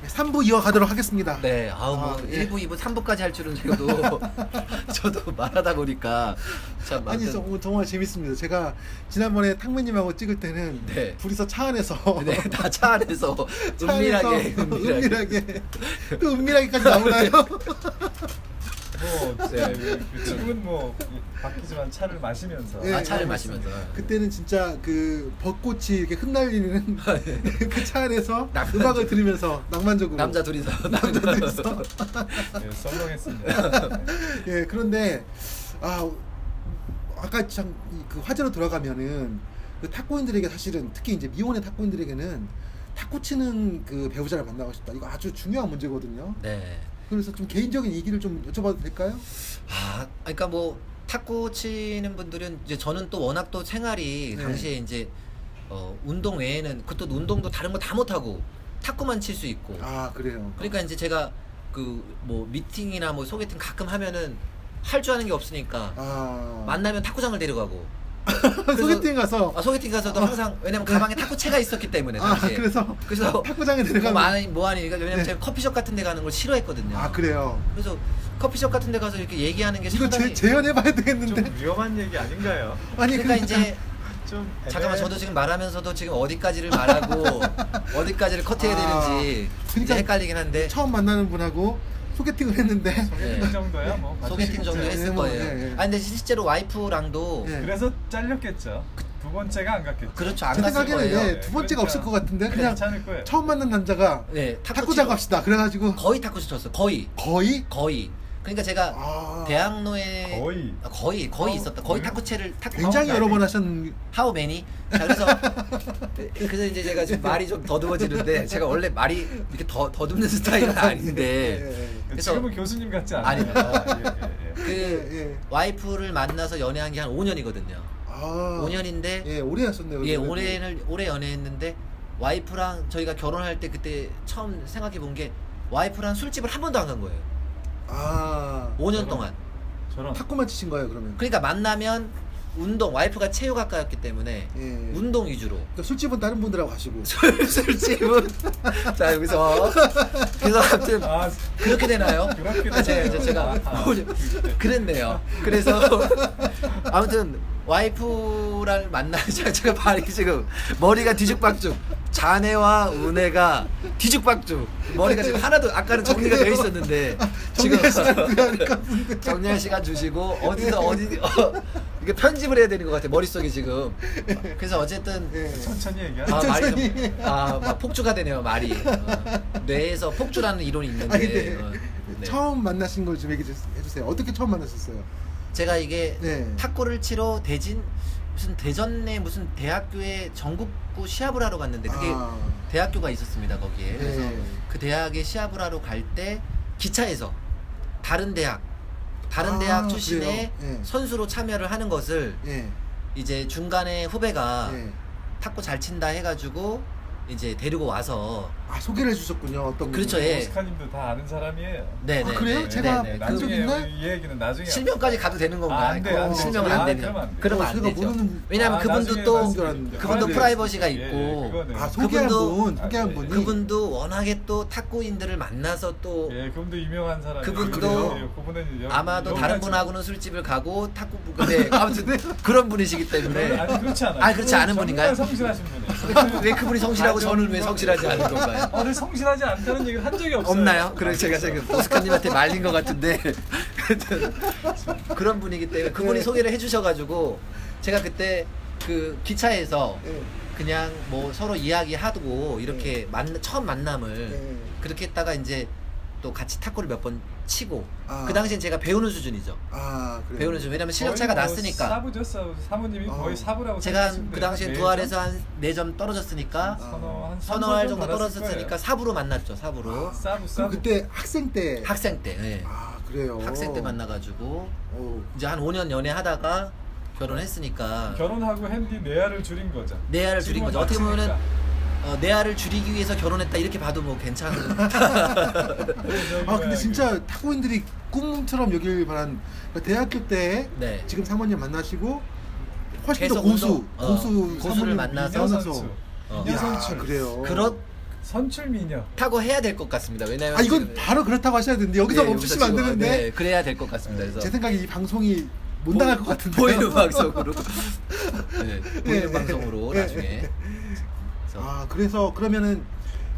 3부 이어가도록 하겠습니다. 네, 뭐 1부, 2부, 3부까지 할 줄은 저도 말하다 보니까 참 아니 정말 재밌습니다. 제가 지난번에 탕맨님하고 찍을 때는 네. 둘이서 차 안에서 네, 다 차 안에서 은밀하게 또 은밀하게까지 나오나요? 지금은 뭐 바뀌지만 차를 마시면서 차를 마시면서 그때는 진짜 그 벚꽃이 이렇게 흩날리는 그 차 안에서 음악을 들으면서 낭만적으로 남자 둘이서 썰렁했습니다. 예, 그런데 아까 참 그 화제로 들어가면은 그 탁구인들에게 사실은 특히 이제 미혼의 탁구인들에게는 탁구 치는 그 배우자를 만나고 싶다. 이거 아주 중요한 문제거든요. 네. 그래서 좀 개인적인 얘기를 좀 여쭤봐도 될까요? 그러니까 뭐 탁구 치는 분들은 이제 저는 또 워낙 또 생활이 네. 당시에 이제 운동 외에는 그것도 운동도 다른 거 다 못하고 탁구만 칠 수 있고. 그래요. 그러니까 이제 제가 그 뭐 미팅이나 뭐 소개팅 가끔 하면은 할 줄 아는 게 없으니까 만나면 탁구장을 데려가고. 소개팅 가서 소개팅 가서도 항상 왜냐면 가방에 탁구채가 있었기 때문에 당시에. 그래서 탁구장에 데려가면 뭐 하니까 왜냐면 제가 커피숍 같은 데 가는 걸 싫어했거든요. 그래요. 그래서 커피숍 같은 데 가서 이렇게 얘기하는 게 상당히 이거 재현해봐야 되겠는데. 좀 위험한 얘기 아닌가요? 아니 그러니까 이제 좀 잠깐만 저도 지금 말하면서도 지금 어디까지를 말하고 어디까지를 커트해야 되는지 그러니까 헷갈리긴 한데 처음 만나는 분하고 소개팅을 했는데 소개팅 정도야 뭐 소개팅 정도 했을 거예요. 근데 실제로 와이프랑도 그래서 잘렸겠죠. 두 번째가 안 갔겠죠. 그렇죠. 안 제 갔을 생각에는 거예요. 두 번째가 없을 것 같은데 그냥 처음 만난 남자가 탁구장 갑시다. 그래가지고 거의 탁구 쳤어. 거의. 그러니까 제가 대학로에 거의 있었다. 거의 탁구채를 굉장히 여러 번 하셨는. How many? 자, 그래서 이제 제가 지금 말이 좀 더듬어지는데 제가 원래 말이 이렇게 더듬는 스타일은 아닌데. 그래서 지금은 교수님 같지 않아요. 와이프를 만나서 연애한 게 한 5년이거든요. 5년인데 오래 하셨네요. 오래 연애했는데 와이프랑 저희가 결혼할 때 그때 처음 생각해 본 게 와이프랑 술집을 한 번도 안 간 거예요. 5년 동안 탁구만 치신 거예요, 그러면? 그러니까 만나면 운동, 와이프가 체육학과였기 때문에 운동 위주로. 그러니까 술집은 다른 분들하고 가시고. 술집은 자 여기서 그래서 아무튼 그렇게 되나요? 제가 그랬네요. 그래서 아무튼 와이프를 만나자 제가 말이 지금 머리가 뒤죽박죽. 자네와 은혜가 뒤죽박죽. 머리가 지금 하나도 아까는 정리가 되어 있었는데 지금 정리할 시간 주시고 어디 이게 편집을 해야 되는 것 같아 머릿속이 지금. 그래서 어쨌든 천천히 얘기하세요. 막 폭주가 되네요 말이. 뇌에서 폭주라는 이론이 있는데 처음 만나신 걸 좀 얘기해 주세요. 어떻게 처음 만나셨어요? 제가 이게 탁구를 치러 대전에 무슨 대학교에 전국구 시합을 하러 갔는데 그게 대학교가 있었습니다 거기에. 그래서 그 대학에 시합을 하러 갈 때 기차에서 다른 대학 출신의 선수로 참여를 하는 것을 이제 중간에 후배가 탁구 잘 친다 해가지고 이제 데리고 와서 소개를 해주셨군요. 어떤 그렇죠. 오스카님도 다 아는 사람이에요. 네네. 그래요? 제가 나중에 이 얘기는 나중에 실명까지 가도 되는 건가요? 안 돼. 실명은 안 되면 그러면 안 되죠. 왜냐하면 그분도 프라이버시가 있고 소개한 분 그분도 워낙에 또 탁구인들을 만나서 또 그분도 유명한 사람. 그분도 아마도 다른 분하고는 술집을 가고 탁구 아무튼 그런 분이시기 때문에. 아니 그렇지 않아요. 그렇지 않은 분인가요? 성실하신 분이에요. 왜 그분이 성실하고 저는 왜 성실하지 않은 건가요? 오늘 성실하지 않다는 얘기를 한 적이 없어요. 없나요? 그래서 제가 지금 오스카님한테 말린 것 같은데 그런 분이기 때문에 그분이 소개를 해주셔가지고 제가 그때 그 기차에서 그냥 뭐 서로 이야기하고 이렇게 처음 만남을 그렇게 했다가 이제 또 같이 탁구를 몇 번 치고 그 당시엔 제가 배우는 수준이죠. 배우는 수준. 왜냐면 실력차가 났으니까. 사부죠. 사모님이 거의 사부라고. 제가 그 당시엔 두알에서 한 4점 떨어졌으니까 서너 알 정도 떨어졌으니까 사부로 만났죠. 사부로. 그럼 그때 학생 때. 그래요. 학생 때 만나가지고 이제 한 5년 연애하다가 결혼했으니까. 결혼하고 핸디 내야를 줄인 거죠. 내야를 줄인 거죠. 어떻게 보면은 내아를 줄이기 위해서 결혼했다 이렇게 봐도 뭐 괜찮은. 근데 진짜 탁구인들이 꿈처럼 여길 만한 대학교 때 지금 사모님 만나시고 훨씬 더 고수를 만나서 그래요. 선출 미녀. 타고 해야 될 것 같습니다. 왜냐면 아 이건 지금- 바로 그렇다고 하셔야 되는데 여기서 네, 멈추시면 안 지금, 되는데. 네, 그래야 될 것 같습니다. 그래서 제 생각에 이 방송이 못 나갈 것 같은데. 보이는 방송으로 네, 보이는 네, 방송으로 네, 나중에. 네. 그래서 아 그래서 그러면은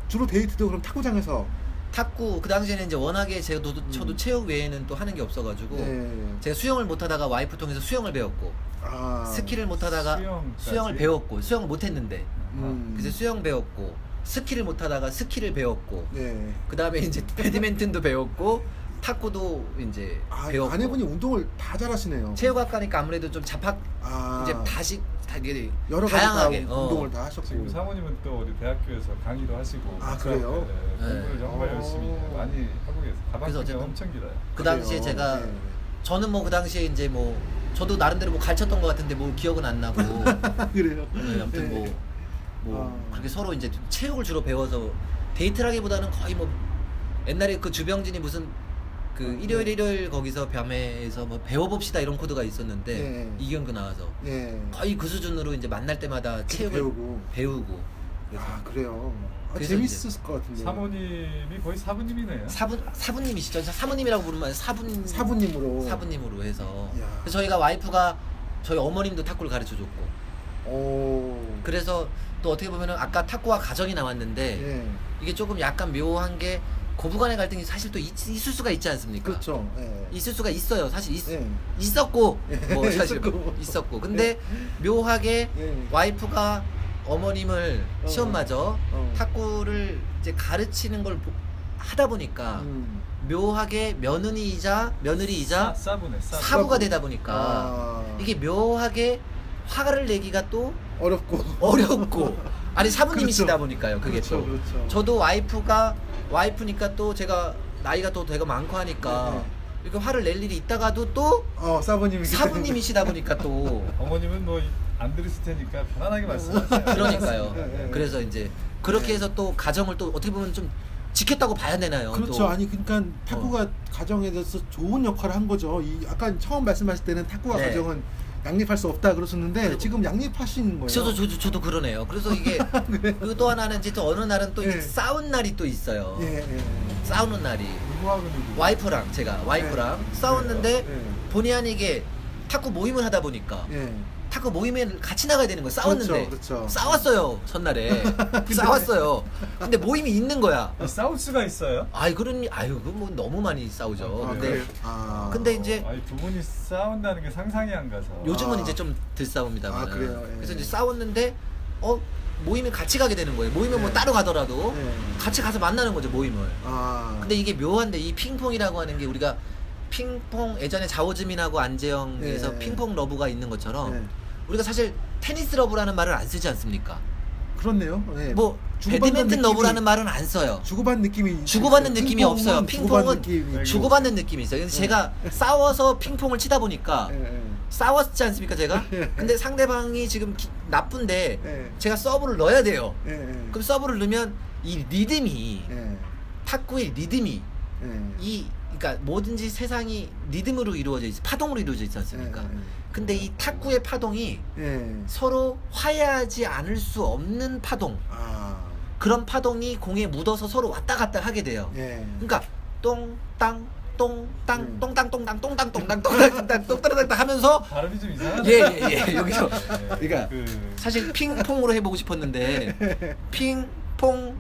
주로 데이트도 그럼 탁구장에서. 탁구 그 당시에는 이제 워낙에 저도 체육 외에는 또 하는 게 없어가지고 네. 제가 수영을 못하다가 와이프 통해서 수영을 배웠고 아. 스키를 못하다가 수영까지? 수영을 배웠고 수영을 못했는데 음. 그래서 수영 배웠고 스키를 못하다가 스키를 배웠고 네. 그 다음에 이제 배드민턴도 배웠고 탁구도 이제 아 배웠고 아내분이 운동을 다 잘하시네요. 체육학 가니까 아무래도 좀 잡학 아. 이제 다시 되게 여러 가지 다양하게 다 운동을 다 하셨고. 지금 사모님은 또 우리 대학교에서 강의도 하시고. 아, 그래요? 네, 공부를 네. 정말 열심히 많이 하고 계세요. 그래서 가방끈이 어쨌든 엄청 길어요. 그 당시에 그래요? 제가 네. 저는 뭐 그 당시에 이제 뭐 저도 나름대로 뭐 가르쳤던 것 같은데 뭐 기억은 안 나고 그래요. 네, 아무튼 네. 뭐 아. 그렇게 서로 이제 체육을 주로 배워서 데이트라기보다는 거의 뭐 옛날에 그 주병진이 무슨 그 일요일 거기서 밤에서 뭐 배워봅시다 이런 코드가 있었는데 네. 이경규 나와서 네. 거의 그 수준으로 이제 만날 때마다 체육을 배우고. 그래서 아 그래요. 아, 그래서 재밌었을 것 같은데. 사모님이 거의 사부님이네요. 사부님이시죠. 사모님이라고 부르면 사부님으로. 사부님으로 해서 이야. 그래서 저희가 와이프가 저희 어머님도 탁구를 가르쳐 줬고 오. 그래서 또 어떻게 보면은 아까 탁구와 가정이 나왔는데 네. 이게 조금 약간 묘한 게 고부간의 갈등이 사실 또 있을 수가 있지 않습니까? 그렇죠. 네. 있을 수가 있어요. 사실 네. 있었고 뭐 사실 있었고. 있었고 근데 묘하게 네. 와이프가 어머님을 어. 시험마저 어. 탁구를 이제 가르치는 걸 하다 보니까 음. 묘하게 며느리이자 사부네. 사부가 되다 보니까 아. 이게 묘하게 화를 내기가 또 어렵고. 아니 사부님이시다 그렇죠. 보니까요. 그게 그렇죠, 또 그렇죠. 저도 와이프니까 또 제가 나이가 또 되게 많고 하니까 네. 이렇게 화를 낼 일이 있다가도 또 사부님이. 사부님이시다 보니까 또 어머님은 뭐 안 들으실 테니까 편안하게 말씀하세요. 그러니까요. 네. 그래서 이제 그렇게 해서 또 가정을 또 어떻게 보면 좀 지켰다고 봐야 되나요? 그렇죠. 또. 아니 그러니까 탁구가 가정에 대해서 좋은 역할을 한 거죠. 아까 처음 말씀하실 때는 탁구와 네. 가정은 양립할 수 없다 그러셨는데 지금 양립하시는 거예요. 저도 그러네요. 그래서 이게 그 또 하나는 이제 또 어느 날은 또 네. 싸운 날이 또 있어요. 예, 예. 싸우는 날이 누구하고 누구? 와이프랑 싸웠는데 네. 본의 아니게 탁구 모임을 하다 보니까 예. 탁구 모임에 같이 나가야 되는 거예요. 싸웠는데 그렇죠. 싸웠어요 전날에 싸웠어요. 근데 모임이 있는 거야. 싸울 수가 있어요? 그거 뭐 너무 많이 싸우죠. 아, 근데 그래요? 근데 이제 아니 두 분이 싸운다는 게 상상이 안 가서. 요즘은 이제 좀 덜 싸웁니다만. 아, 그래요? 예. 그래서 이제 싸웠는데 모임에 같이 가게 되는 거예요. 모임은 뭐 따로 가더라도 예. 같이 가서 만나는 거죠 모임을. 근데 이게 묘한데 이 핑퐁이라고 하는 게 우리가 핑퐁 예전에 자오즈민하고 안재영에서 네. 핑퐁 러브가 있는 것처럼 네. 우리가 사실 테니스 러브라는 말을 안 쓰지 않습니까? 그렇네요. 예. 뭐 주고받는 배드민턴 느낌이- 러브라는 말은 안 써요. 주고받는 느낌이 주고받는 있어요. 느낌이 없어요. 주고받는 핑퐁은 느낌이 주고받는 느낌이 있어요. 그래서 제가 싸워서 핑퐁을 치다 보니까 예, 예. 싸웠지 않습니까 제가? 근데 상대방이 지금 나쁜데 예. 제가 서브를 넣어야 돼요. 예, 예. 그럼 서브를 넣으면 이 리듬이 예. 탁구의 리듬이 예. 그러니까 뭐든지 세상이 리듬으로 이루어져 있어 파동으로 이루어져 있지 않습니까? 예, 예. 근데 이 탁구의 파동이 예. 서로 화해하지 않을 수 없는 파동 그런 파동이 공에 묻어서 서로 왔다 갔다 하게 돼요. 예. 그러니까 똥땅 똥땅 음. 똥땅 똥땅 똥땅 똥땅 똥땅 똥땅 하면서 발음이 좀 이상하네. 예 여기서 네, 그러니까 사실 핑퐁으로 해보고 싶었는데 핑퐁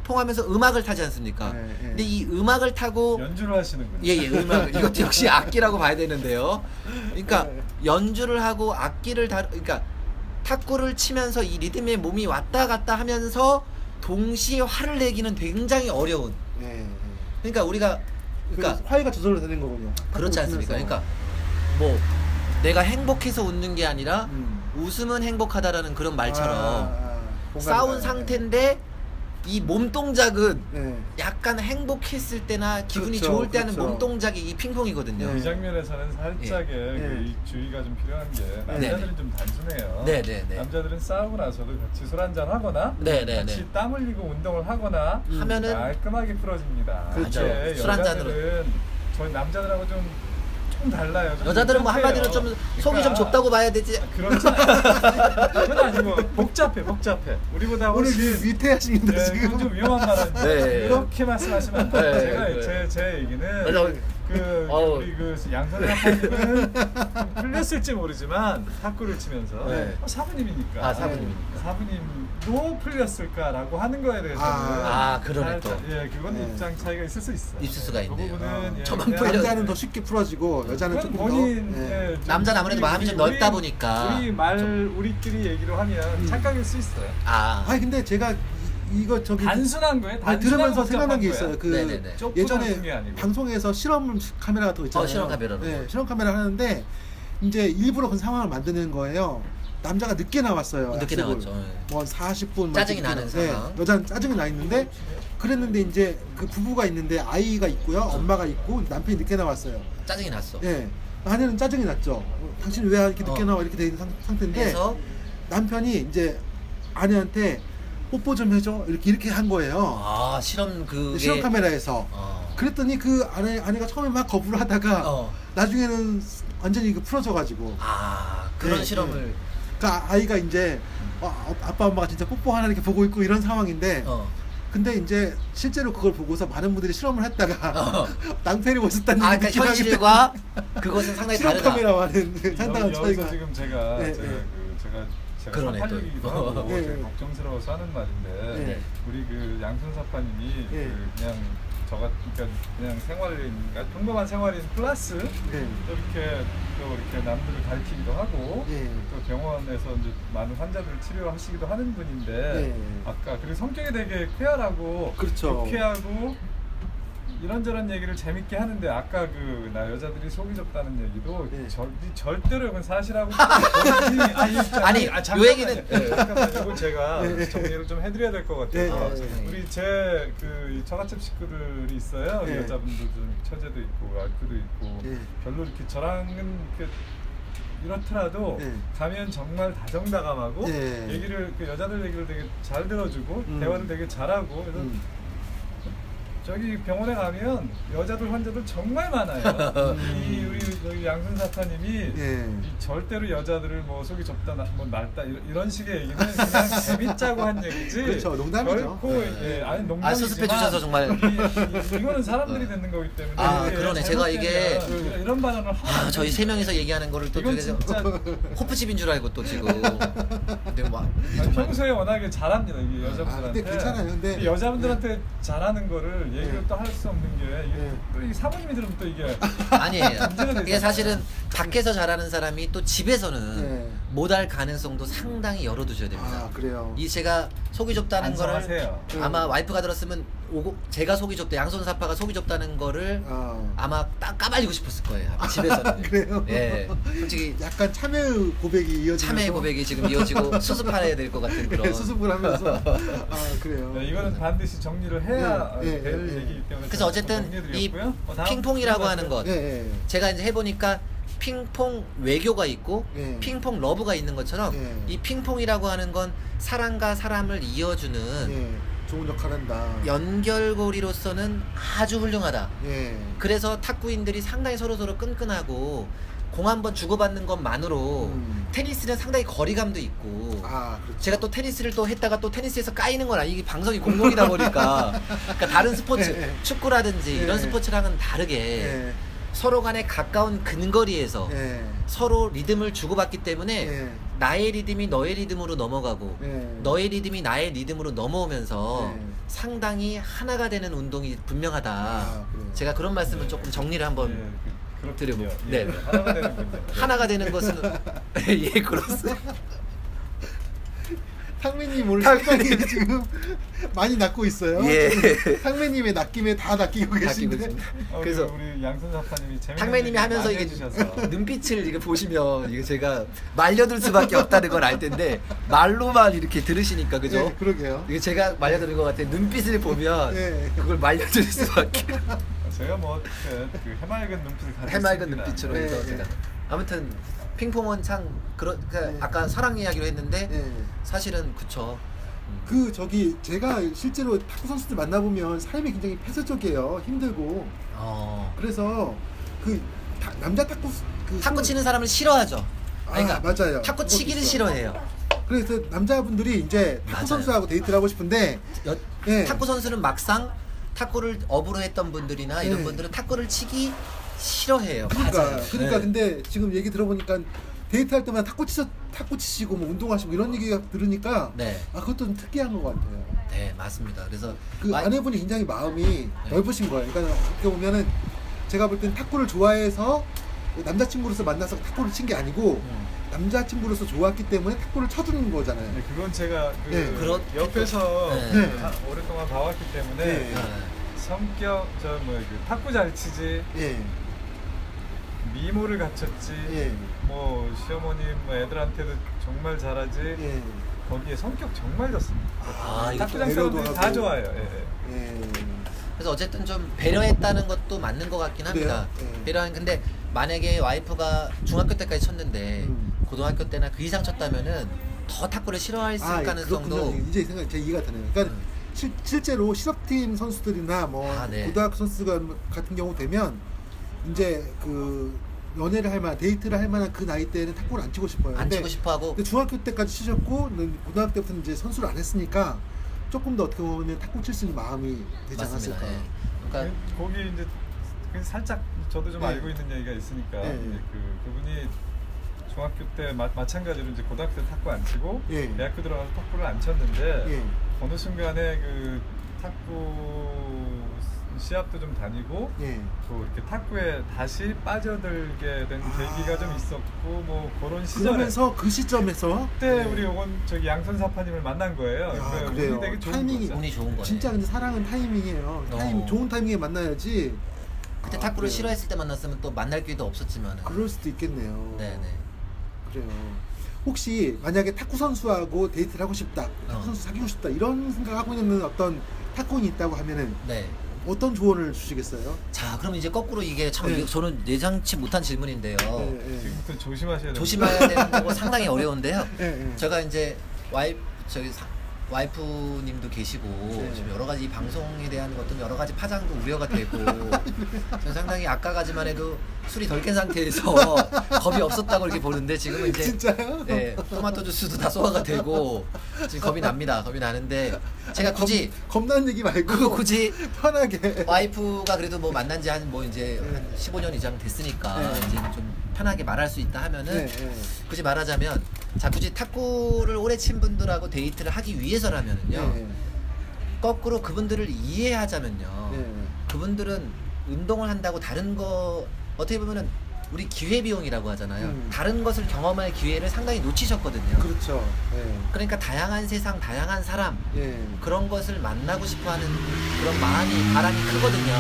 하면서 음악을 타지 않습니까? 예, 예. 근데 이 음악을 타고 연주를 하시는군요. 예 음악 이것도 역시 악기라고 봐야 되는데요. 그러니까 연주를 하고 악기를 그러니까 탁구를 치면서 이 리듬에 몸이 왔다 갔다 하면서 동시에 화를 내기는 굉장히 어려운. 예. 예. 그러니까 우리가 그러니까 화해가 저절로 되는 거군요. 그렇지 않습니까? 그러니까 뭐 내가 행복해서 웃는 게 아니라 음. 웃으면 행복하다라는 그런 말처럼 공감이 싸운 가요. 상태인데 이 몸 동작은 예. 약간 행복했을 때나 기분이 그렇죠, 좋을 때 하는 그렇죠. 몸 동작이 이 핑퐁이거든요. 네. 이 장면에서는 살짝의 그 주의가 좀 필요한 게 남자들은 좀 단순해요. 네네네. 남자들은 싸우고 나서도 같이 술 한잔 하거나 네네네. 같이 땀 흘리고 운동을 하거나 하면은 깔끔하게 풀어집니다. 그렇죠. 근데 술 한잔으로. 여자들은 저희 남자들하고 좀 조금 달라요. 좀 여자들은 뭐 복잡해요. 한마디로 좀 속이 좀 좁다고 봐야 되지. 그렇지 않아요. 그건 아니고 복잡해. 우리보다 오늘 훨씬 위태하십니다 네, 지금. 그건 좀 위험한 말인데 네. 이렇게 말씀하시면 안 돼요. 네, 제가 네. 제 얘기는 맞아. 우리 그 양선 작가님은 풀렸을지 모르지만 탁구를 치면서 네. 사부님이니까 사부님이니까. 사부님도 풀렸을까라고 하는 거에 대해서는 그러네 또. 예, 그건 네. 입장 차이가 있을 수 있어요. 있을 수가 그 있네요. 부분은 저만 그냥 풀려- 남자는 더 쉽게 풀어지고 여자는 그건 조금 본인 더. 네. 좀 남자는 아무래도 마음이 좀 넓다 보니까 우리끼리 얘기로 하면 착각일 수 있어요. 아니 근데 제가 이거 저기 단순한 거예요. 아니, 들으면서 생각난 게 복잡한 있어요. 그 네네네. 좁고 예전에 넓은 게 아니고. 방송에서 실험 카메라 같은 거 있잖아요. 실험 카메라로. 네, 실험 카메라 하는데 이제 일부러 그런 상황을 만드는 거예요. 남자가 늦게 나왔어요. 늦게 약속을. 나왔죠. 네. 뭐 40분 짜증이 나는 상황. 여자는 짜증이 나 있는데 그랬는데 이제 그 부부가 있는데 아이가 있고요. 엄마가 있고 남편이 늦게 나왔어요. 짜증이 났어. 예. 아내는 짜증이 났죠. 당신 왜 이렇게 늦게 나와 이렇게 돼 있는 상태인데 그래서 남편이 이제 아내한테 뽀뽀 좀 해줘 이렇게 한 거예요. 실험 그게 실험 카메라에서. 그랬더니 그 아내가 처음에 막 거부를 하다가 나중에는 완전히 그 풀어져가지고. 그런 네, 실험을. 네. 그러니까 아이가 이제 아빠 엄마가 진짜 뽀뽀하나 이렇게 보고 있고 이런 상황인데. 근데 이제 실제로 그걸 보고서 많은 분들이 실험을 했다가 낭패를 보셨다는 그러니까 현실과 그것은 상당히 실험 다르다. 카메라와는 상당한 차이가. 여기서 지금 제가 네, 제가 그러네, 또. 38이기도 하고 네, 제가 네. 걱정스러워서 하는 말인데 네. 우리 그 양순사파님이 네. 그냥 그러니까 그냥 생활인 그러니까 평범한 생활인 플러스 네. 또 이렇게 남들을 가르치기도 하고 네. 또 병원에서 이제 많은 환자들을 치료하시기도 하는 분인데 네. 아까 그리고 성격이 되게 쾌활하고 그렇죠. 유쾌하고 이런저런 얘기를 재밌게 하는데 아까 그 나 여자들이 속이 좁다는 얘기도 네. 절대로 이건 사실하고 아니, 요 얘기는- 잠깐만 이걸 제가 네. 정리를 좀 해드려야 될 것 같아서 네, 네, 우리 제 그 처갓집 식구들이 있어요. 네. 여자분들 좀 처제도 있고 와이프도 있고 네. 별로 이렇게 저랑은 이렇더라도 네. 가면 정말 다정다감하고 네. 얘기를 그 여자들 얘기를 되게 잘 들어주고 대화를 되게 잘하고 그래서 저기 병원에 가면 여자들 환자들 정말 많아요. 우리 저기 양순사파님이 예. 절대로 여자들을 뭐 속이 좁다, 뭐 낡다 이런 식의 얘기는 그냥 재밌자고 한 얘기지. 그렇죠, 농담이죠. 결코 네. 아니 농담이지만 수습해 주셔서 정말. 이거는 사람들이 듣는 거기 때문에. 그러네. 제가 이게 이런 발언을 하면 저희 세 명이서 얘기하는 거를 또 이건 저기서 진짜 호프집인 줄 알고 또 지금. 근데 뭐 평소에 워낙에 잘합니다. 이게 여자분들한테. 근데 괜찮아요. 근데 이 여자분들한테 잘하는 거를 얘기를 네. 또 할 수 없는 게 이게 네. 또 이 사모님이 들으면 또 이게 아니에요. 문제가 이게 되잖아요. 사실은 밖에서 잘하는 사람이 또 집에서는 네. 못할 가능성도 상당히 열어두셔야 됩니다. 그래요. 이 제가 속이 좁다는 거를 반성하세요. 아마 와이프가 들었으면 제가 속이 좁다, 양손사파가 속이 좁다는 거를 아마 딱 까발리고 싶었을 거예요. 집에서는. 그래요? 예. 솔직히 약간 참회 고백이 이어지면서 참회 고백이 지금 이어지고 수습해야 될 것 같은 그런. 수습을 하면서 그래요. 네, 이거는 반드시 정리를 해야 네, 될 네, 얘기이기 때문에 그래서 어쨌든 이 정리해드렸고요. 다음 핑퐁이라고 질문 하는 것, 예. 제가 이제 해보니까 핑퐁 외교가 있고 예. 핑퐁 러브가 있는 것처럼 예. 이 핑퐁이라고 하는 건 사람과 사람을 이어주는 예. 좋은 역할 한다. 연결고리로서는 아주 훌륭하다. 예. 그래서 탁구인들이 상당히 서로서로 끈끈하고 공 한 번 주고받는 것만으로 테니스는 상당히 거리감도 있고. 그렇죠. 제가 또 테니스를 또 했다가 또 테니스에서 까이는 건 이게 방송이 공공이다 보니까 그러니까 다른 스포츠 예. 축구라든지 이런 스포츠랑은 다르게 예. 서로 간에 가까운 근거리에서 예. 서로 리듬을 주고받기 때문에 예. 나의 리듬이 너의 리듬으로 넘어가고 예. 너의 리듬이 나의 리듬으로 넘어오면서 예. 상당히 하나가 되는 운동이 분명하다. 그래요. 제가 그런 말씀을 조금 정리를 한번 드려보고. 네. 네. 하나가 되는 군요. 하나가 되는 것은 예, 그렇습니다. 탕매님 오늘 상당히 지금 많이 낚고 있어요. 예. 탕매님의 낚임에 다 낚이고 계신데. 있습니다. 그래서 그래서 우리 양순사파님이 재밌는 탕매님이 얘기 하면서 많이 이게 해주셔서 눈빛을 이게 보시면 이게 제가 말려들 수밖에 없다는 걸 알 텐데 말로만 이렇게 들으시니까 그죠? 예, 그러게요. 이게 제가 말려드는 것 같아요. 눈빛을 보면 예. 그걸 말려들 수밖에. 제가 뭐 그 해맑은 눈빛을 가지고 해맑은 있습니다. 눈빛으로 네, 해서 네. 제가 아무튼 핑퐁은 참 그러니까 네. 아까 사랑 이야기로 했는데 예. 사실은 그쵸. 그 저기 제가 실제로 탁구 선수들 만나보면 삶이 굉장히 폐쇄적이에요. 힘들고. 그래서 그 남자 탁구 탁구 치는 사람을 싫어하죠. 그러니까 맞아요. 탁구 치기를 싫어해요. 그래서 남자분들이 이제 탁구 맞아요. 선수하고 데이트를 하고 싶은데 탁구 선수는 막상 탁구를 업으로 했던 분들이나 이런 분들은 탁구를 치기 싫어해요. 그러니까 네. 근데 지금 얘기 들어보니까 데이트할 때마다 탁구 치시고 뭐 운동하시고 이런 얘기가 들으니까 네. 그것도 좀 특이한 것 같아요. 네, 맞습니다. 그래서 아내분이 굉장히 마음이 넓으신 거예요. 그러니까 어떻게 보면은 제가 볼 땐 탁구를 좋아해서 남자친구로서 만나서 탁구를 친 게 아니고 남자친구로서 좋았기 때문에 탁구를 쳐주는 거잖아요. 네, 그건 제가 옆에서 오랫동안 봐왔기 때문에 성격 탁구 잘 치지, 미모를 갖췄지, 뭐 시어머님 애들한테도 정말 잘하지, 거기에 성격 정말 좋습니다. 탁구장 사람들이 다 좋아요. 그래서 어쨌든 좀 배려했다는 것도 맞는 것 같긴 합니다. 근데 만약에 와이프가 중학교 때까지 쳤는데 고등학교 때나 그 이상 쳤다면은 더 탁구를 싫어했을 가능성도 이제 제 이해가 되네요. 그러니까 실제로 실업팀 선수들이나 뭐 고등학교 선수가 같은 경우 되면 이제 그 연애를 할 만한 데이트를 할 만한 그 나이 때는 탁구를 안 치고 싶어요. 안 치고 싶어하고. 근데 중학교 때까지 치셨고 고등학교 때부터 이제 선수를 안 했으니까 조금 더 어떻게 보면 탁구 칠 수 있는 마음이 되지 않았을까. 그러니까 거기 이제 살짝 저도 좀 알고 있는 얘기가 있으니까 그분이 중학교 때 마찬가지로 이제 고등학교 때 탁구 안 치고 대학교 들어가서 탁구를 안 쳤는데 어느 순간에 그 탁구 시합도 좀 다니고 또 이렇게 탁구에 다시 빠져들게 된 계기가 좀 있었고 뭐 그런 시절에 그러면서 그 시점에서 그때 우리 양선 사파님을 만난 거예요. 그래요. 되게 타이밍이 운이 좋은 거예요. 진짜 근데 사랑은 타이밍이에요. 좋은 타이밍에 만나야지. 그때 탁구를 싫어했을 때 만났으면 또 만날 기회도 없었지만 그럴 수도 있겠네요. 네네. 그래요. 혹시 만약에 탁구 선수하고 데이트를 하고 싶다, 탁구 선수 사귀고 싶다 이런 생각하고 있는 어떤 탁구인이 있다고 하면은 어떤 조언을 주시겠어요? 자, 그럼 이제 거꾸로 이게 참 저는 예상치 못한 질문인데요. 지금부터 조심해야 되는 거고 상당히 어려운데요. 제가 이제 와이프님도 계시고 지금 여러 가지 방송에 대한 것도 여러 가지 파장도 우려가 되고 저는 상당히 아까까지만 해도 술이 덜 깬 상태에서 겁이 없었다고 이렇게 보는데 지금은 이제 진짜요? 토마토 주스도 다 소화가 되고 지금 겁이 납니다. 겁이 나는데 제가 굳이 겁나는 얘기 말고 굳이 편하게 와이프가 그래도 뭐 만난 지 한 뭐 이제 한 15년 이상 됐으니까 이제 좀 편하게 말할 수 있다 하면은 굳이 말하자면 자 굳이 탁구를 오래 친 분들하고 데이트를 하기 위해서라면은요 거꾸로 그분들을 이해하자면요 그분들은 운동을 한다고 다른 거 어떻게 보면은 우리 기회비용이라고 하잖아요. 다른 것을 경험할 기회를 상당히 놓치셨거든요. 그렇죠. 그러니까 다양한 세상, 다양한 사람 그런 것을 만나고 싶어하는 그런 바람이 크거든요.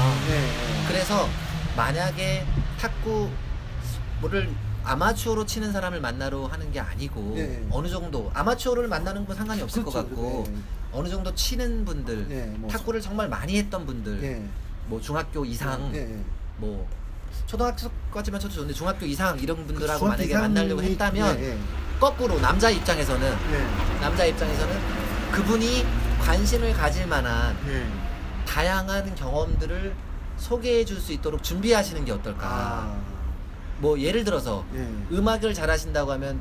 그래서 만약에 탁구를 아마추어로 치는 사람을 만나러 하는 게 아니고 어느 정도 아마추어를 만나는 건 상관이 없을 것 같고 어느 정도 치는 분들 탁구를 정말 많이 했던 분들 뭐 중학교 이상 뭐 초등학교까지만 쳐도 좋은데 중학교 이상 이런 분들하고 만약에 만나려고 했다면 거꾸로 남자 입장에서는 그분이 관심을 가질 만한 다양한 경험들을 소개해 줄 수 있도록 준비하시는 게 어떨까. 뭐 예를 들어서 음악을 잘하신다고 하면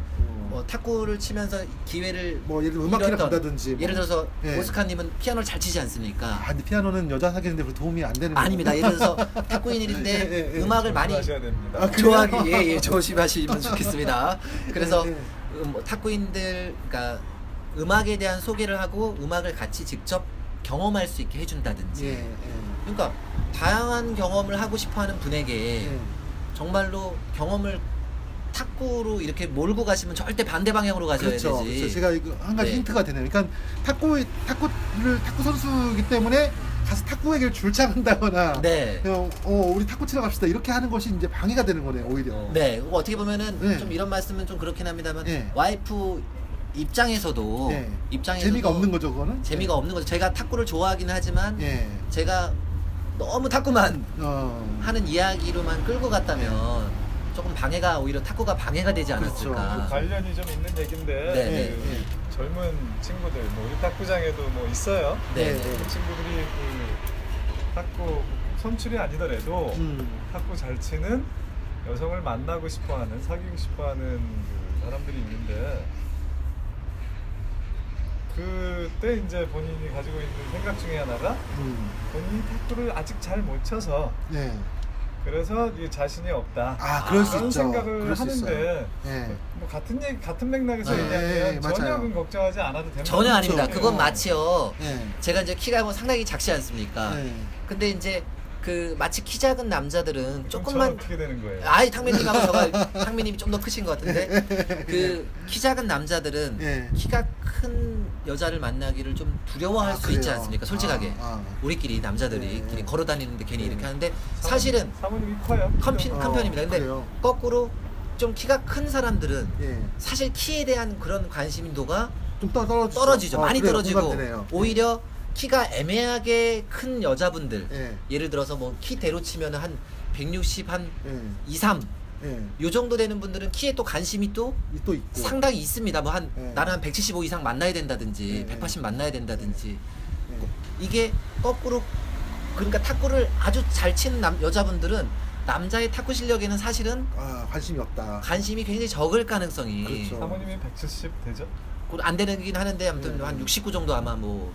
뭐 탁구를 치면서 기회를 뭐 예를 들어 음악회를 간다든지 예를 들어서 오스카님은 피아노를 잘 치지 않습니까? 근데 피아노는 여자 사귀는데 별로 도움이 안 되는 아닙니다. 예를 들어서 탁구인인데 음악을 많이 좋아하기 조심하시면 좋겠습니다. 그래서 뭐 탁구인들 그러니까 음악에 대한 소개를 하고 음악을 같이 직접 경험할 수 있게 해준다든지 그러니까 다양한 경험을 하고 싶어하는 분에게 정말로 경험을 탁구로 이렇게 몰고 가시면 절대 반대 방향으로 가셔야 되지. 그렇죠. 제가 이거 한 가지 힌트가 되네요. 그러니까 탁구 선수이기 때문에 가서 탁구 얘기를 줄창한다거나 그냥 우리 탁구 치러 갑시다 이렇게 하는 것이 이제 방해가 되는 거네요, 오히려. 어떻게 보면은 좀 이런 말씀은 좀 그렇긴 합니다만 와이프 입장에서도 재미가 없는 거죠, 그거는? 재미가 없는 거죠. 제가 탁구를 좋아하기는 하지만 제가 너무 탁구만 하는 이야기로만 끌고 갔다면 조금 방해가 오히려 탁구가 방해가 되지 않았을까. 그 관련이 좀 있는 얘긴데 젊은 친구들 뭐 우리 탁구장에도 뭐 있어요. 그 친구들이 그 탁구 선출이 아니더라도 탁구 잘 치는 여성을 만나고 싶어하는, 사귀고 싶어하는 그 사람들이 있는데 그때 이제 본인이 가지고 있는 생각 중에 하나가 본인이 탁구를 아직 잘 못 쳐서 네. 그래서 자신이 없다. 그럴 수 그런 있죠. 생각을 하는데 네. 뭐 같은 맥락에서 네, 얘기하면 맞아요. 전혀 걱정하지 않아도 됩니다. 전혀 아닙니다. 그렇죠. 그건 마치요. 네. 제가 이제 키가 뭐 상당히 작지 않습니까? 네. 근데 이제 그 마치 키 작은 남자들은 조금만 어떻게 되는 거예요? 아이 탕민님하고 저가 탕민님이 좀 더 크신 것 같은데 그 키 작은 남자들은 네. 키가 큰 여자를 만나기를 좀 두려워할 수 그래요? 있지 않습니까? 솔직하게 우리끼리 남자들이 길이 걸어 다니는데 괜히 이렇게 하는데 사실은 사모님이 커요. 큰 편입니다. 근데 그래요? 거꾸로 좀 키가 큰 사람들은 예. 사실 키에 대한 그런 관심도가 좀 떨어지죠. 많이 그래요. 떨어지고 공감되네요. 오히려 키가 애매하게 큰 여자분들 예. 예를 들어서 뭐 키대로 치면 한 160, 한 예. 2, 3 예. 요 정도 되는 분들은 키에 또 관심이 또 또 있고. 상당히 있습니다. 뭐 한 예. 나는 한 175 이상 만나야 된다든지 예. 180 만나야 된다든지 예. 이게 거꾸로 그러니까 탁구를 아주 잘 치는 여자분들은 남자의 탁구 실력에는 사실은 관심이 없다. 관심이 굉장히 적을 가능성이 그렇죠. 사모님이 170 되죠? 안 되긴 하는데 아무튼 네. 한 69 정도 아마 뭐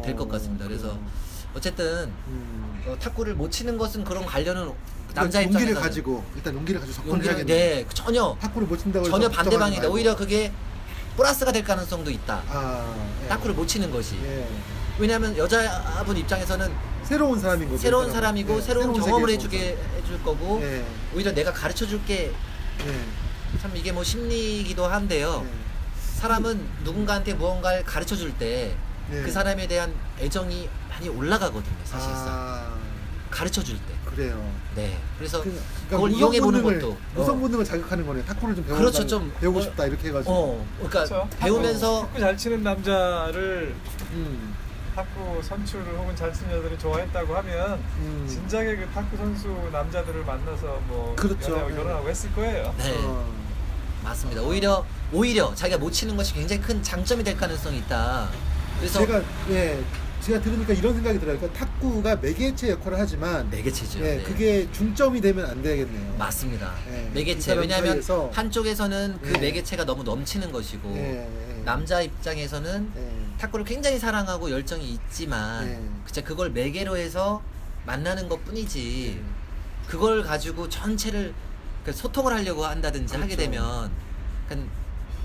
될 것 같습니다. 그래서 그래요. 어쨌든 탁구를 못 치는 것은 그런 관련은 남자 입장에서 용기를 가지고 일단 용기를 가지고 접근해야겠네. 네 전혀 탁구를 못 친다고 전혀 해서 반대방이다. 걱정하지 오히려 말고. 그게 플러스가 될 가능성도 있다. 예. 탁구를 못 치는 것이. 예. 왜냐하면 여자분 입장에서는 새로운 사람인 거죠. 새로운 사람이고 예. 새로운 경험을 세계에서 해줄 거고 예. 오히려 내가 가르쳐 줄게. 예. 참 이게 뭐 심리이기도 한데요. 예. 사람은 누군가한테 무언가를 가르쳐 줄 때 그 예. 사람에 대한 애정이 많이 올라가거든요. 사실상 가르쳐 줄 때. 그래요. 네. 그래서 그러니까 그걸 이용해 보는 것도 무성 본능을 자극하는 거네. 탁구를 좀 배우고 그렇죠, 좀 배우고 싶다 이렇게 해가지고. 그러니까 그렇죠. 배우면서 탁구 잘 치는 남자를 음. 탁구 선수를 혹은 잘 치는 여자들이 좋아했다고 하면 진작에 그 탁구 선수 남자들을 만나서 뭐 그렇죠. 연애하고 결혼하고 했을 거예요. 네. 맞습니다. 오히려 자기가 못 치는 것이 굉장히 큰 장점이 될 가능성이 있다. 그래서 제가 들으니까 이런 생각이 들어요. 그러니까 탁구가 매개체 역할을 하지만 매개체죠. 네. 그게 중점이 되면 안 되겠네요. 맞습니다. 네. 매개체. 왜냐하면 사이에서. 한쪽에서는 그 네. 매개체가 너무 넘치는 것이고 네. 남자 입장에서는 탁구를 굉장히 사랑하고 열정이 있지만 그걸 매개로 해서 만나는 것뿐이지 그걸 가지고 전체를 소통을 하려고 한다든지 그렇죠. 하게 되면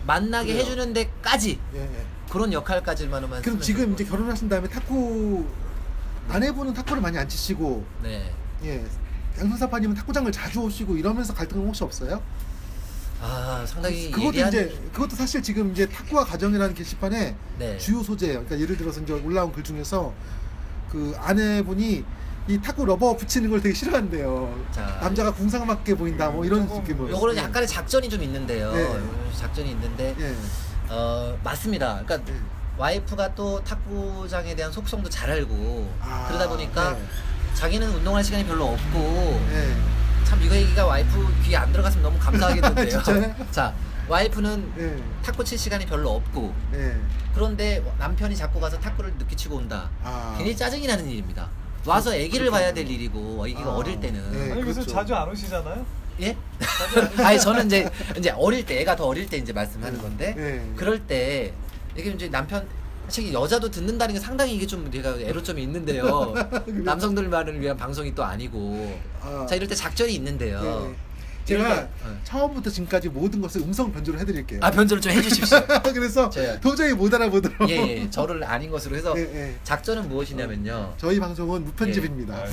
만나게 그래요. 해주는 데까지 그런 역할까지만 하면 그럼 지금 이제 결혼하신 다음에 탁구 아내분은 탁구를 많이 안 치시고 네. 양선사파님은 탁구장을 자주 오시고 이러면서 갈등은 혹시 없어요? 상당히 그것도 사실 지금 이제 탁구와 가정이라는 게시판에 네. 주요 소재예요. 그러니까 예를 들어서 이제 올라온 글 중에서 그 아내분이 이 탁구 러버 붙이는 걸 되게 싫어한대요. 남자가 궁상맞게 보인다 뭐 이런 느낌으로. 요거는 약간의 작전이 좀 있는데요. 작전이 있는데 맞습니다. 그러니까 와이프가 또 탁구장에 대한 속성도 잘 알고 그러다 보니까 자기는 운동할 시간이 별로 없고 참 이거 얘기가 와이프 귀에 안 들어갔으면 너무 감사하겠는데요. 자, 와이프는 탁구 칠 시간이 별로 없고 그런데 남편이 자꾸 가서 탁구를 늦게 치고 온다. 괜히 짜증이 나는 일입니다. 와서 아기를 봐야 될 일이고 아기가 어릴 때는 아니 그래서 자주 안 오시잖아요? 예? 아니 저는 이제 어릴 때 애가 더 어릴 때 이제 말씀하는 건데 그럴 때 이게 이제 남편 사실 여자도 듣는다는 게 상당히 이게 좀 제가 애로점이 있는데요. 남성들만을 위한 방송이 또 아니고 자 이럴 때 작전이 있는데요. 제가 처음부터 지금까지 모든 것을 음성 변조를 해드릴게요. 변조를 좀 해주십시오. 그래서 도저히 못 알아보도록. 저를 아닌 것으로 해서 작전은 무엇이냐면요. 저희 방송은 무편집입니다.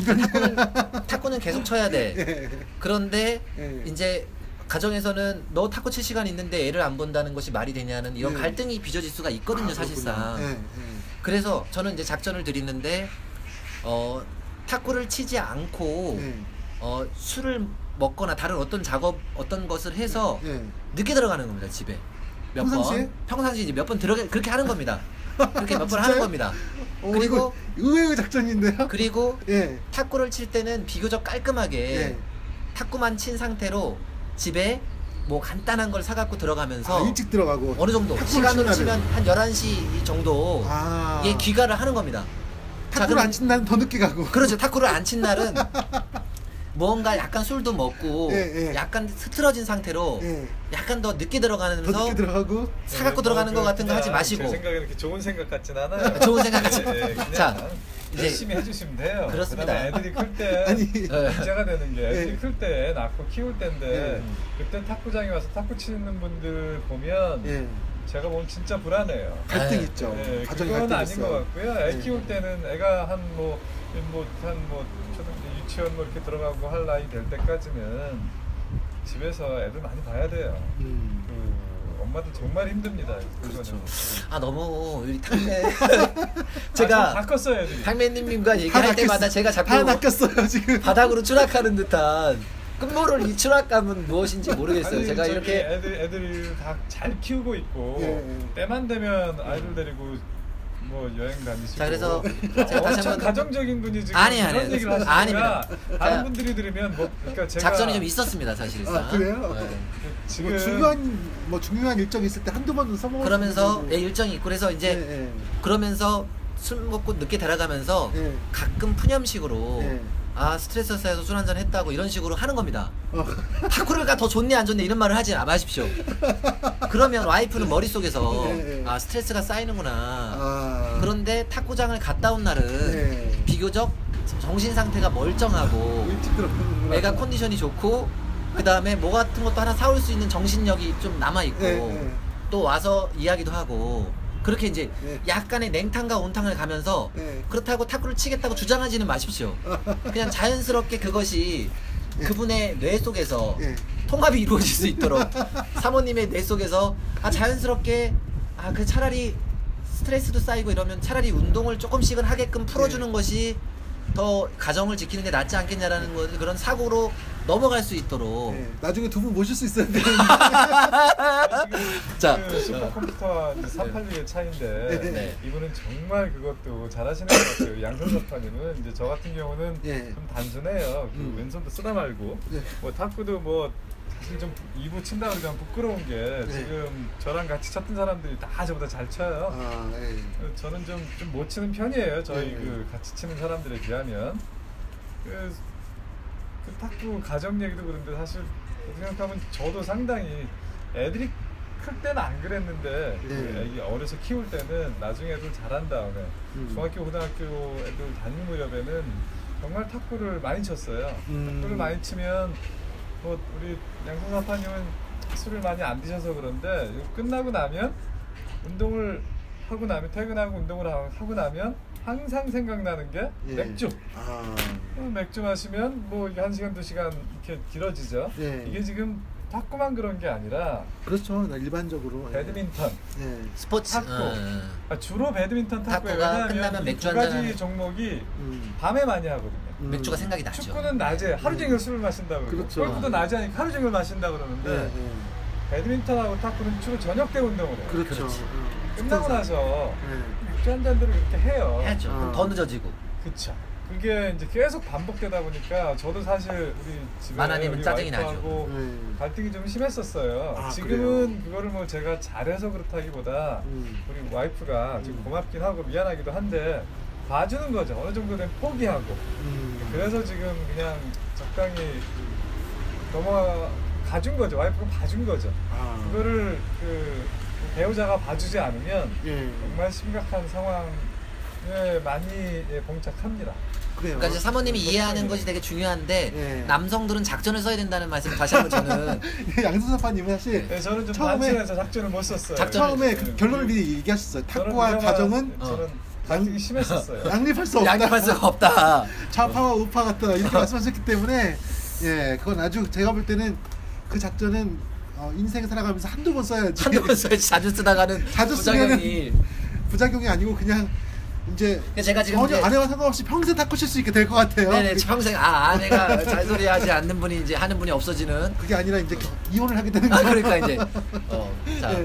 탁구는 계속 쳐야 돼. 그런데 이제 가정에서는 너 탁구 칠 시간 있는데 애를 안 본다는 것이 말이 되냐는 이런 갈등이 빚어질 수가 있거든요, 사실상. 그래서 저는 이제 작전을 드리는데 탁구를 치지 않고 술을 먹거나 다른 어떤 작업 어떤 것을 해서 늦게 들어가는 겁니다, 집에. 평상시에 이제 몇 번 그렇게 하는 겁니다. 그렇게 몇 번 하는 겁니다. 그리고 의외의 작전인데요. 그리고 탁구를 칠 때는 비교적 깔끔하게 탁구만 친 상태로 집에 뭐 간단한 걸 사갖고 들어가면서 일찍 들어가고 어느 정도 시간으로 치면 한 11시 정도에 귀가를 하는 겁니다. 탁구를 안 친 날은 더 늦게 가고. 그렇죠. 탁구를 안 친 날은 뭔가 약간 술도 먹고 약간 흐트러진 상태로 약간 더 늦게 들어가면서 더 늦게 들어가고 사갖고 들어가는 것 같은 거 하지 마시고. 제 생각에 이렇게 좋은 생각 같진 않아요. 좋은 생각 같지. 자, 이제 열심히 해주시면 돼요. 그렇습니다. 애들이 클 때 문제가 되는 게 애들이 클 때 낳고 키울 때인데 그때 탁구장에 와서 탁구 치는 분들 보면 제가 보면 진짜 불안해요. 갈등 있죠. 가정이 그건 갈등 아닌 것 있어요. 같고요. 애 키울 때는 애가 한 초등학교 유치원 뭐 이렇게 들어가고 할 나이 될 때까지는 집에서 애들 많이 봐야 돼요. 엄마들 정말 힘듭니다. 그렇죠. 아 너무 우리 탕매 제가 다 컸어요 애들이. 탕매님과 얘기할 때마다 제가 자꾸 다 낚였어요 지금. 바닥으로 추락하는 듯한 끝모를 이 추락감은 무엇인지 모르겠어요. 아니, 제가 이렇게 애들이 다 잘 키우고 있고 때만 되면 아이들 데리고 뭐 여행 다니시고. 자 그래서 제가 다시 엄청 한번 가정적인 분이 지금 아니, 이런 얘기를 하시니까 아닙니다. 다른 분들이 들으면 뭐 그러니까 제가 작전이 좀 있었습니다 사실상. 아, 그래요? 지금 뭐 중요한 일정이 있을 때 한두 번은 써먹을 그러면서 일정이 있고 그래서 이제 그러면서 술 먹고 늦게 들어가면서 가끔 푸념식으로 아 스트레스 쌓여서 술 한잔 했다고 이런 식으로 하는 겁니다. 탁구가 더 좋네 안 좋네 이런 말을 하지 마십시오. 그러면 와이프는 머릿속에서 아 스트레스가 쌓이는구나. 그런데 탁구장을 갔다 온 날은 비교적 정신 상태가 멀쩡하고 애가 컨디션이 좋고 그 다음에 뭐 같은 것도 하나 사올 수 있는 정신력이 좀 남아있고 또 와서 이야기도 하고 그렇게 이제 약간의 냉탕과 온탕을 가면서 그렇다고 탁구를 치겠다고 주장하지는 마십시오. 그냥 자연스럽게 그것이 그분의 뇌 속에서 통합이 이루어질 수 있도록 사모님의 뇌 속에서 아 자연스럽게 아 그 차라리 스트레스도 쌓이고 이러면 차라리 운동을 조금씩은 하게끔 풀어주는 것이 더 가정을 지키는 게 낫지 않겠냐라는 그런 사고로 넘어갈 수 있도록 나중에 두 분 모실 수 있어야 되는데 자 그 슈퍼컴퓨터와 386의 차이인데 이분은 정말 그것도 잘하시는 것 같아요. 양선사파님은 이제 저 같은 경우는 좀 단순해요. 그 왼손도 쓰다 말고 뭐 탁구도 뭐 사실 좀 2부 친다 그러면 부끄러운 게 지금 저랑 같이 쳤던 사람들이 다 저보다 잘 쳐요. 저는 좀 못 치는 편이에요. 저희 그 같이 치는 사람들에 비하면 그 탁구 가정 얘기도 그런데 사실 생각하면 저도 상당히 애들이 클 때는 안 그랬는데 애기 어려서 키울 때는 나중에 애들 자란 다음에 중학교 고등학교 애들 다니는 무렵에는 정말 탁구를 많이 쳤어요. 탁구를 많이 치면 뭐 우리 양성사파님은 술을 많이 안 드셔서 그런데 끝나고 나면 운동을 하고 나면 퇴근하고 운동을 하고 나면 항상 생각나는 게 맥주. 맥주 마시면 뭐 1시간 2시간 이렇게 길어지죠. 이게 지금 탁구만 그런 게 아니라 그렇죠. 일반적으로 배드민턴, 스포츠 탁구 주로 배드민턴 탁구예요. 탁구가 끝나면 맥주 한 잔. 두 가지 종목이 밤에 많이 하거든요. 맥주가 생각이 나죠. 축구는 낮에 하루 종일 술을 마신다 그러고 그렇죠. 골프도 낮에 하니까 하루 종일 마신다 그러는데 배드민턴하고 탁구는 주로 저녁 때 운동을 해요. 그렇죠. 끝나고 나서 맥주 한 잔들을 그렇게 해요. 해야죠. 그럼 더 늦어지고. 그쵸. 그게 이제 계속 반복되다 보니까 저도 사실 우리 집에 만화님은 우리 짜증이 와이프하고 갈등이 좀 심했었어요. 지금은 그거를 뭐 제가 잘해서 그렇다기보다 우리 와이프가 좀 고맙긴 하고 미안하기도 한데 봐주는 거죠. 어느 정도는 포기하고. 그래서 지금 그냥 적당히 넘어가준 거죠. 와이프가 봐준 거죠. 그거를 그 배우자가 봐주지 않으면 정말 심각한 상황에 많이 봉착합니다. 그래요. 그러니까 이제 사모님이 이해하는 것이 되게 중요한데 남성들은 작전을 써야 된다는 말씀 다시 한번 저는 양선사파님은 사실 저는 좀 처음에 단순해서 작전을 못 썼어요. 처음에 그 결론을 미리 얘기하셨어요. 탁구와 가정은 저는 갈등이 심했었어요. 양립할 수 없다. 양립할 수가 없다. 좌파와 우파 같다 이렇게 말씀하셨기 때문에 그건 아주 제가 볼 때는 그 작전은 인생 살아가면서 한두 번 써야지. 한두 번 써야지. 자주 쓰다가는 자주 부작용이 아니고 그냥 이제 제가 지금 전혀 아내와 상관없이 평생 탁구 칠 수 있게 될 것 같아요. 네네 평생 아내가 잔소리하지 않는 분이 이제 하는 분이 없어지는. 그게 아니라 이제 이혼을 하게 되는 거예요. 그러니까 이제 자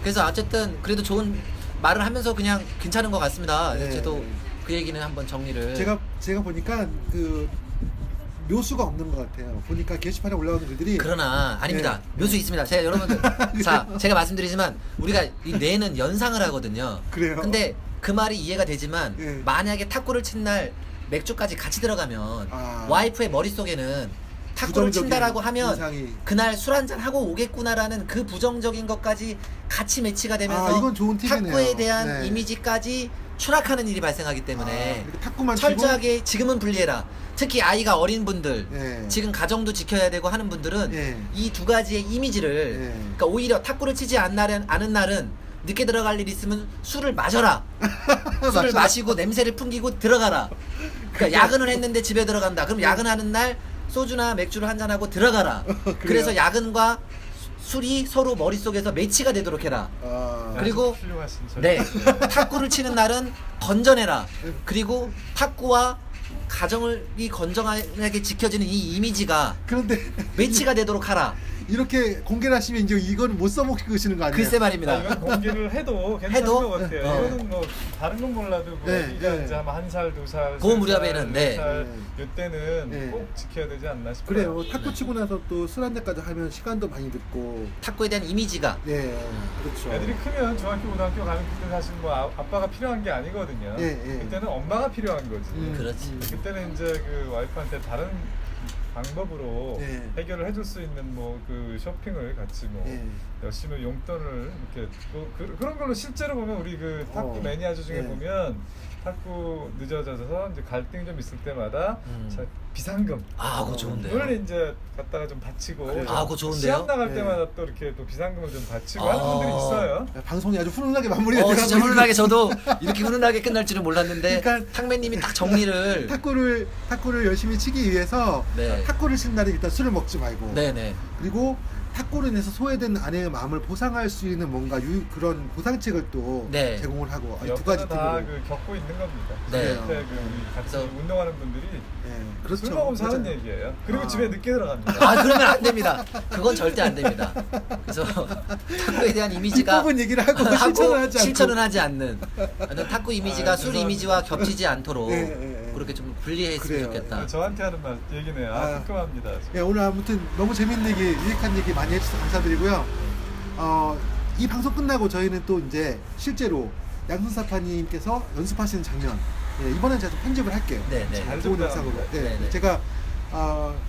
그래서 어쨌든 그래도 좋은 말을 하면서 그냥 괜찮은 것 같습니다. 저도 그 얘기는 한번 정리를. 제가 보니까 그 묘수가 없는 것 같아요. 보니까 게시판에 올라오는 글들이. 그러나 아닙니다. 묘수 있습니다. 제가 여러분들 자 제가 말씀드리지만 우리가 이 뇌는 연상을 하거든요. 그래요. 근데 그 말이 이해가 되지만 만약에 탁구를 친 날 맥주까지 같이 들어가면 와이프의 머릿속에는 탁구를 부정적인 친다라고 하면 인상이. 그날 술 한잔 하고 오겠구나라는 그 부정적인 것까지 같이 매치가 되면서 이건 좋은 팁이네요. 탁구에 대한 네. 이미지까지 추락하는 일이 발생하기 때문에 탁구만 철저하게 지금은 분리해라. 특히 아이가 어린 분들, 네. 지금 가정도 지켜야 되고 하는 분들은 네. 이 두 가지의 이미지를 네. 그러니까 오히려 탁구를 치지 않는 날은 늦게 들어갈 일 있으면 술을 마셔라. 술을 마시고 냄새를 풍기고 들어가라. 그러니까 야근을 했는데 집에 들어간다. 그럼 야근하는 날 소주나 맥주를 한잔하고 들어가라. 그래서 야근과 술이 서로 머릿속에서 매치가 되도록 해라. 그리고 네, 탁구를 치는 날은 건전해라. 그리고 탁구와 가정이 건전하게 지켜지는 이 이미지가 그런데 매치가 되도록 하라. 이렇게 공개를 하시면 이제 이건 못 써먹으시는 거 아니에요? 글쎄 말입니다. 이건 공개를 해도 괜찮은 것 같아요. 이거는 뭐 다른 건 몰라도 애기가 이제 한 살, 2살, 그 무렵에는 이때는 꼭 지켜야 되지 않나 싶어요. 그래요. 탁구 치고 나서 또 술 한 잔까지 하면 시간도 많이 듣고 탁구에 대한 이미지가 그렇죠. 애들이 크면 중학교, 고등학교 가면 그때 사실 뭐 아빠가 필요한 게 아니거든요. 그때는 엄마가 필요한 거지. 그렇지. 그때는 이제 그 와이프한테 다른 방법으로 해결을 해줄 수 있는 뭐 그 쇼핑을 같이 뭐 열심히 용돈을 이렇게 그런 걸로 실제로 보면 우리 그 탁구 매니아주 중에 보면 탁구 늦어져서 이제 갈등이 좀 있을 때마다 비상금. 그거 좋은데요. 을 이제 갖다가 좀 바치고. 그거 좋은데요. 시합 나갈 때마다 또 이렇게 또 비상금을 좀 바치고 하는 분들이 있어요. 방송이 아주 훈훈하게 마무리가 돼가지고. 진짜 훈훈하게 저도 이렇게 훈훈하게 끝날 줄은 몰랐는데 그러니까 탁맨님이 딱 정리를 탁구를 열심히 치기 위해서 탁구를 치는 날에 일단 술을 먹지 말고. 그리고 탁구로 인해서 소외된 아내의 마음을 보상할 수 있는 뭔가 그런 보상책을 또 제공을 하고 두 가지 다 겪고 있는 겁니다. 같이 운동하는 분들이 그렇죠. 술 먹으면 사는 얘기예요. 그리고 집에 늦게 들어갑니다. 그러면 안 됩니다. 그건 절대 안 됩니다. 그래서 탁구에 대한 이미지가 비법은 얘기를 하고 실천은 하지 않는 탁구 이미지가 술 이미지와 겹치지 않도록 그렇게 좀 분리했으면 좋겠다. 저한테 하는 얘기네요. 깔끔합니다. 오늘 아무튼 너무 재밌는 얘기, 유익한 얘기 많이 해주셔서 감사드리고요. 이 방송 끝나고 저희는 또 이제 실제로 양순사파님께서 연습하시는 장면 이번엔 제가 좀 편집을 할게요. 좋은 영상으로. 제가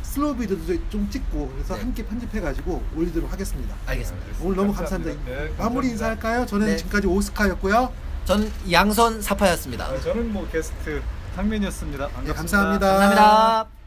슬로우 비디오도 좀 찍고 그래서 함께 편집해가지고 올리도록 하겠습니다. 알겠습니다. 오늘 너무 감사합니다. 마무리 인사할까요? 저는 지금까지 오스카였고요. 전 양선 사파였습니다. 저는 뭐 게스트 탁맨이었습니다. 반갑습니다. 감사합니다. 감사합니다.